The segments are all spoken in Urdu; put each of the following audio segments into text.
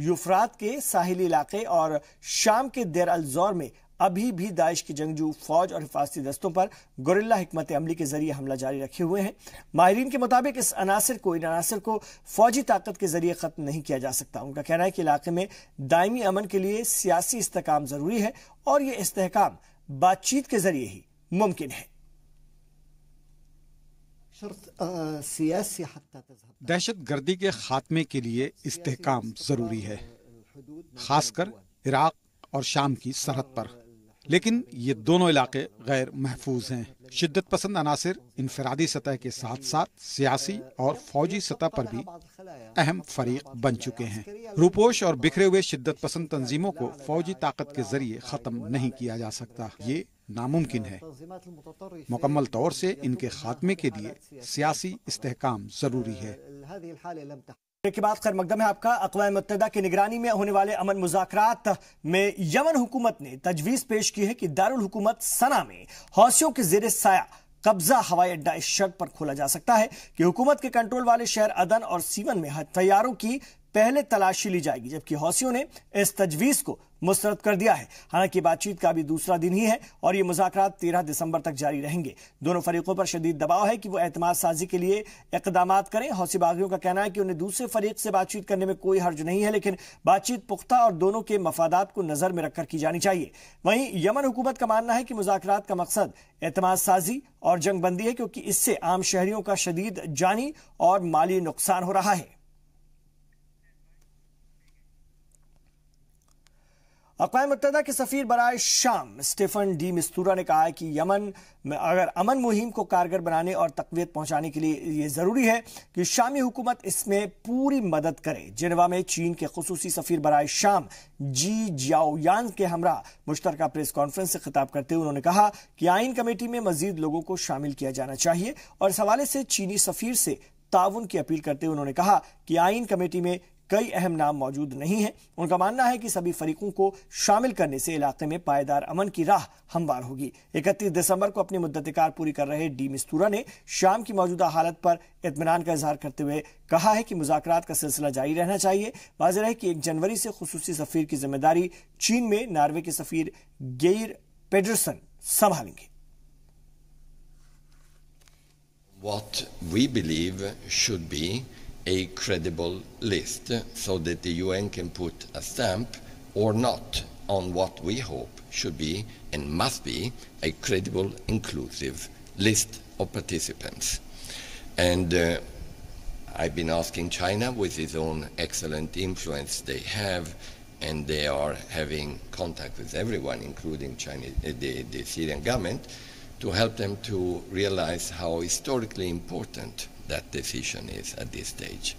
یوفرات کے ساحلی علاقے اور شام کے دیر الزور میں ابھی بھی داعش کی جنگجو فوج اور حفاظتی دستوں پر گوریلا حکمت عملی کے ذریعے حملہ جاری رکھے ہوئے ہیں۔ ماہرین کے مطابق ان عناصر کو فوجی طاقت کے ذریعے ختم نہیں کیا جا سکتا۔ ان کا کہنا ہے کہ علاقے میں دائمی امن کے لیے سیاسی استحکام ضروری ہے اور یہ استحکام بات چیت کے ذریعے ہی ممکن ہے۔ دہشت گردی کے خاتمے کے لیے استحکام ضروری ہے، خاص کر عراق اور شام کی سرحد پر، لیکن یہ دونوں علاقے غیر محفوظ ہیں۔ شدت پسند عناصر انفرادی سطح کے ساتھ ساتھ سیاسی اور فوجی سطح پر بھی اہم فریق بن چکے ہیں۔ روپوش اور بکھرے ہوئے شدت پسند تنظیموں کو فوجی طاقت کے ذریعے ختم نہیں کیا جا سکتا، یہ ناممکن ہے۔ مکمل طور سے ان کے خاتمے کے لیے سیاسی استحکام ضروری ہے۔ کے بعد خیر مقدم ہے آپ کا۔ اقوام متحدہ کی نگرانی میں ہونے والے امن مذاکرات میں یمن حکومت نے تجویز پیش کی ہے کہ دارالحکومت صنعا میں حوثیوں کے زیر سایہ قبضہ ہوائی اڈہ اس شرط پر کھولا جا سکتا ہے کہ حکومت کے کنٹرول والے شہر عدن اور سیون میں طیاروں کی پہلے تلاشی لی جائے گی، جبکہ حوثیوں نے اس تجویز کو مسترد کر دیا ہے۔ حالانکہ بات چیت کا بھی دوسرا دن ہی ہے اور یہ مذاکرات 13 دسمبر تک جاری رہیں گے۔ دونوں فریقوں پر شدید دباؤ ہے کہ وہ اعتماد سازی کے لیے اقدامات کریں۔ حوثی باغیوں کا کہنا ہے کہ انہیں دوسرے فریق سے بات چیت کرنے میں کوئی حرج نہیں ہے، لیکن بات چیت پختہ اور دونوں کے مفادات کو نظر میں رکھ کر کی جانی چاہیے۔ وہیں یمن حکومت کا ماننا ہے کہ مذاکرات کا مقصد اعتماد سازی اور جنگ بندی ہے، کیونکہ اس سے عام شہریوں کا شدید جانی اور مالی نقصان ہو رہا ہے۔ اقوام متحدہ کے سفیر برائے شام اسٹیفن ڈی مستورا نے کہا ہے کہ یمن میں اگر امن مہم کو کارگر بنانے اور تقویت پہنچانے کے لیے یہ ضروری ہے کہ شامی حکومت اس میں پوری مدد کرے۔ جنیوا میں چین کے خصوصی سفیر برائے شام جی جیاؤ یان کے ہمراہ مشترکہ پریس کانفرنس سے خطاب کرتے ہوئے انہوں نے کہا کہ آئین کمیٹی میں مزید لوگوں کو شامل کیا جانا چاہیے، اور اس حوالے سے چینی سفیر سے تعاون کی اپیل کرتے ہوئے انہوں نے کہا کہ آئین کمیٹی میں کئی اہم نام موجود نہیں ہیں۔ ان کا ماننا ہے کہ سبھی فریقوں کو شامل کرنے سے علاقے میں پائیدار امن کی راہ ہموار ہوگی۔ 31 دسمبر کو اپنی مدت کار پوری کر رہے ڈی مستورا نے شام کی موجودہ حالت پر اطمینان کا اظہار کرتے ہوئے کہا ہے کہ مذاکرات کا سلسلہ جاری رہنا چاہیے۔ واضح ہے کہ 1 جنوری سے خصوصی سفیر کی ذمہ داری چین میں ناروے کے سفیر گیئر پیڈرسن سنبھالیں گے۔ What we believe should be a credible list so that the UN can put a stamp or not on what we hope should be and must be a credible, inclusive list of participants. And I've been asking China, with its own excellent influence they have, and they are having contact with everyone, including the Syrian government, to help them to realize how historically important that decision is at this stage.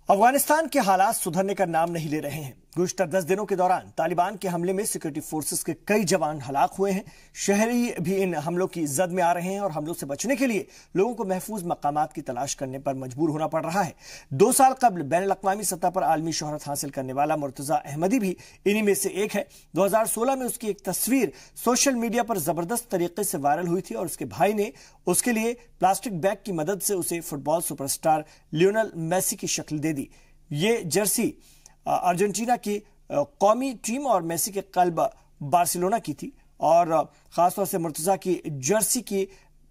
Afghanistan کے حالات سدھرنے کا نام نہیں لے رہے ہیں۔ گزشتہ 10 دنوں کے دوران طالبان کے حملے میں سیکورٹی فورسز کے کئی جوان ہلاک ہوئے ہیں۔ شہری بھی ان حملوں کی زد میں آ رہے ہیں اور حملوں سے بچنے کے لیے لوگوں کو محفوظ مقامات کی تلاش کرنے پر مجبور ہونا پڑ رہا ہے۔ 2 سال قبل بین الاقوامی سطح پر عالمی شہرت حاصل کرنے والا مرتضی احمدی بھی انہی میں سے ایک ہے۔ 2016 میں اس کی ایک تصویر سوشل میڈیا پر زبردست طریقے سے وائرل ہوئی تھی اور اس کے بھائی نے اس کے لیے پلاسٹک بیگ کی مدد سے اسے فٹ بال سپر اسٹار لیونل میسی کی شکل دے دی۔ یہ جرسی ارجنٹینا کی قومی ٹیم اور میسی کے قلب بارسلونا کی تھی، اور خاص طور سے مرتضی کی جرسی کی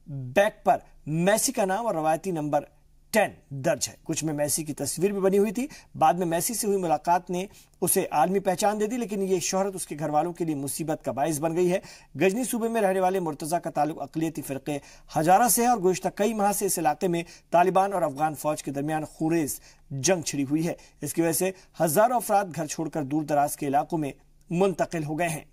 بیک پر میسی کا نام اور روایتی نمبر 10 درج ہے۔ کچھ میں میسی کی تصویر بھی بنی ہوئی تھی۔ بعد میں میسی سے ہوئی ملاقات نے اسے عالمی پہچان دے دی، لیکن یہ شہرت اس کے گھر والوں کے لیے مصیبت کا باعث بن گئی ہے۔ غزنی صوبے میں رہنے والے مرتضی کا تعلق اقلیتی فرقے ہزارہ سے ہے اور گزشتہ کئی ماہ سے اس علاقے میں طالبان اور افغان فوج کے درمیان خونریز جنگ چھڑی ہوئی ہے۔ اس کی وجہ سے ہزاروں افراد گھر چھوڑ کر دور دراز کے علاقوں میں منتقل ہو گئے ہیں۔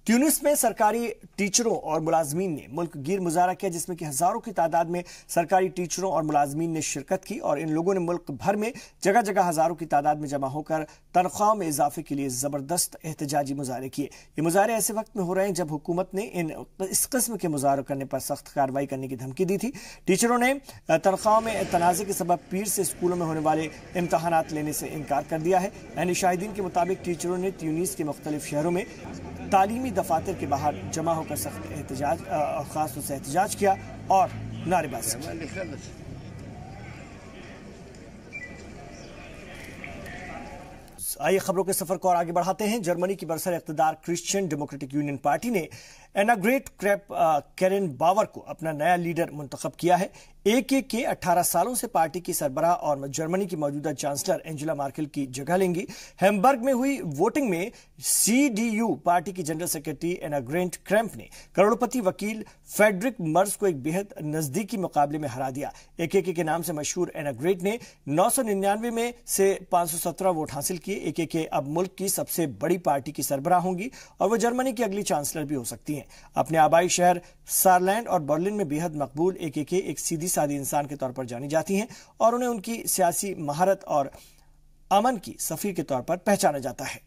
تیونس میں سرکاری ٹیچروں اور ملازمین نے ملک گیر مظاہرہ کیا، جس میں کہ ہزاروں کی تعداد میں سرکاری ٹیچروں اور ملازمین نے شرکت کی، اور ان لوگوں نے ملک بھر میں جگہ جگہ ہزاروں کی تعداد میں جمع ہو کر تنخواہوں میں اضافے کے لیے زبردست احتجاجی مظاہرے کیے۔ یہ مظاہرے ایسے وقت میں ہو رہے ہیں جب حکومت نے اس قسم کے مظاہروں کرنے پر سخت کارروائی کرنے کی دھمکی دی تھی۔ ٹیچروں نے تنخواہوں میں تنازع کے سبب پیر سے اسکولوں میں ہونے والے امتحانات لینے سے انکار کر دیا ہے۔ عینی شاہدین کے مطابق ٹیچروں نے تیونس کے مختلف شہروں میں تعلیمی دفاتر کے باہر جمع ہو کر سخت احتجاج اور خاص طور سے احتجاج کیا اور نعرے بازی کی۔ آئیے خبروں کے سفر کو اور آگے بڑھاتے ہیں۔ جرمنی کی برسر اقتدار کرسچین ڈیموکریٹک یونین پارٹی نے ایناگریٹ کریپ کیرن باور کو اپنا نیا لیڈر منتخب کیا ہے۔ کے 18 سالوں سے پارٹی کی سربراہ اور جرمنی کی موجودہ چانسلر اینجلا مارکل کی جگہ لیں گی۔ ہیمبرگ میں ہوئی ووٹنگ میں CDU پارٹی کی جنرل سیکرٹری ایناگریٹ کریمپ نے کروڑ پتی وکیل فیڈرک مرز کو ایک بہت نزدیکی مقابلے میں ہرا دیا۔ AKK کے نام سے مشہور ایناگریٹ نے 999 میں سے 517 ووٹ حاصل کیے۔ AKK اب ملک کی سب سے بڑی پارٹی کی سربراہ ہوں گی اور وہ جرمنی کی اگلی چانسلر بھی ہو سکتی ہیں۔ اپنے آبائی شہر سارلینڈ اور برلن میں بےحد مقبول AKK ایک سیدھی سادی انسان کے طور پر جانی جاتی ہیں اور انہیں ان کی سیاسی مہارت اور امن کی سفیر کے طور پر پہچانا جاتا ہے۔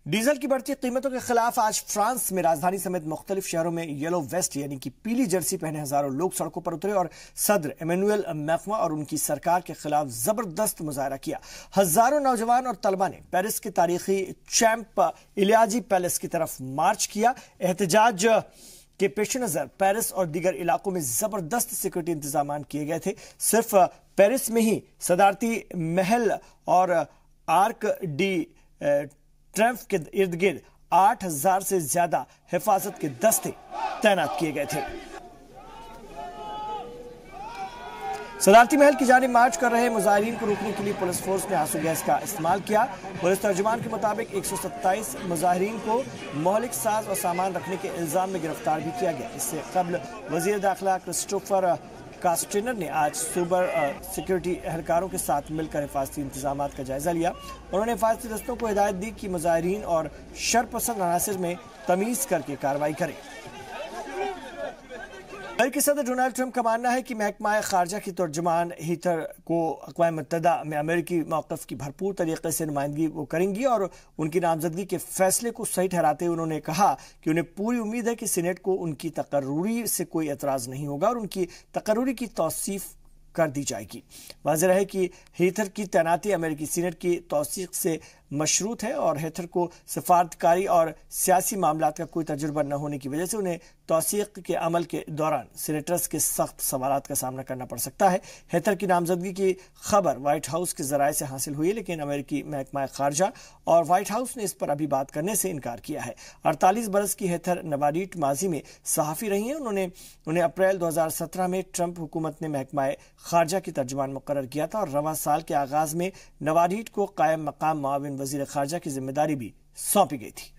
ڈیزل کی بڑھتی قیمتوں کے خلاف آج فرانس میں راجدھانی سمیت مختلف شہروں میں یلو ویسٹ یعنی کہ پیلی جرسی پہنے ہزاروں لوگ سڑکوں پر اترے اور صدر ایمینوئل میکروں اور ان کی سرکار کے خلاف زبردست مظاہرہ کیا۔ ہزاروں نوجوان اور طلبہ نے پیرس کے تاریخی چیمپ الیاجی پیلس کی طرف مارچ کیا۔ احتجاج کے پیش نظر پیرس اور دیگر علاقوں میں زبردست سیکورٹی انتظامات کیے گئے تھے۔ صرف پیرس میں ہی صدارتی محل اور آرک ڈی ٹرمپ کے ارد گرد 8000 سے زیادہ حفاظت کے دستے تعینات کیے گئے تھے۔ صدارتی محل کی جانب مارچ کر رہے مظاہرین کو روکنے کے لیے پولیس فورس نے آنسو گیس کا استعمال کیا۔ پولیس ترجمان کے مطابق 127 مظاہرین کو مہلک ساز اور سامان رکھنے کے الزام میں گرفتار بھی کیا گیا۔ اس سے قبل وزیر داخلہ کرسٹوفر کاسٹینر نے آج صوبہ سیکورٹی اہلکاروں کے ساتھ مل کر حفاظتی انتظامات کا جائزہ لیا۔ انہوں نے حفاظتی دستوں کو ہدایت دی کہ مظاہرین اور شرپسند عناصر میں تمیز کر کے کارروائی کریں۔ امریکی صدر ڈونلڈ ٹرمپ کا ماننا ہے کہ محکمہ خارجہ کی ترجمان ہیتھر کو اقوام متحدہ میں امریکی موقف کی بھرپور طریقے سے نمائندگی وہ کریں گی اور ان کی نامزدگی کے فیصلے کو صحیح ٹھہراتے ہوئے انہوں نے کہا کہ انہیں پوری امید ہے کہ سینیٹ کو ان کی تقرری سے کوئی اعتراض نہیں ہوگا اور ان کی تقرری کی توثیق کر دی جائے گی۔ واضح ہے کہ ہیتھر کی تعیناتی امریکی سینیٹ کی توثیق سے مشروط ہے اور ہیتھر کو سفارتکاری اور سیاسی معاملات کا کوئی تجربہ نہ ہونے کی وجہ سے انہیں توثیق کے عمل کے دوران سینیٹرز کے سخت سوالات کا سامنا کرنا پڑ سکتا ہے۔ ہیتھر کی نامزدگی کی خبر وائٹ ہاؤس کے ذرائع سے حاصل ہوئی لیکن امریکی محکمہ خارجہ اور وائٹ ہاؤس نے اس پر ابھی بات کرنے سے انکار کیا ہے۔ 48 برس کی ہیتھر نواریٹ ماضی میں صحافی رہی ہیں۔ انہیں اپریل 2017 میں ٹرمپ حکومت نے محکمہ خارجہ کی ترجمان مقرر کیا تھا اور رواں سال کے آغاز میں نواریٹ کو قائم مقام معاون وزیر خارجہ کی ذمہ داری بھی سونپی گئی تھی۔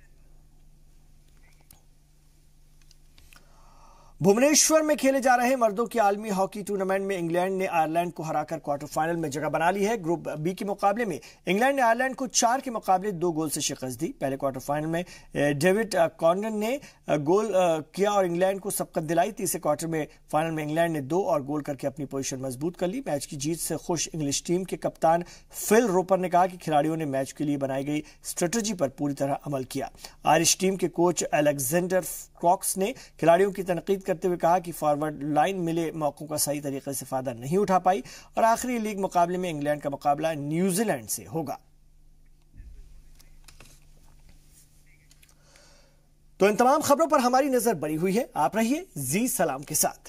بھونیشور میں کھیلے جا رہے مردوں کی عالمی ہاکی ٹورنامنٹ میں انگلینڈ نے آئرلینڈ کو ہرا کر کوارٹر فائنل میں جگہ بنا لی ہے۔ گروپ بی کے مقابلے میں انگلینڈ نے آئرلینڈ کو 4 کے مقابلے 2 گول سے شکست دی۔ پہلے کوارٹر فائنل میں ڈیوڈ کارنن نے گول کیا اور انگلینڈ کو سبقت دلائی۔ تیسرے کوارٹر میں فائنل میں انگلینڈ نے 2 اور گول کر کے اپنی پوزیشن مضبوط کر لی۔ میچ کی جیت سے خوش انگلش ٹیم کے کپتان فل روپر نے کہا کہ کھلاڑیوں نے میچ کے لیے بنائی گئی اسٹریٹجی پر پوری طرح عمل کیا۔ آئرش ٹیم کے کوچ الیگزینڈر کراکس نے کھلاڑیوں کی تنقید کرتے ہوئے کہا کہ فارورڈ لائن ملے موقعوں کا صحیح طریقے سے فائدہ نہیں اٹھا پائی اور آخری لیگ مقابلے میں انگلینڈ کا مقابلہ نیوزی لینڈ سے ہوگا۔ تو ان تمام خبروں پر ہماری نظر بڑی ہوئی ہے۔ آپ رہیے زی سلام کے ساتھ۔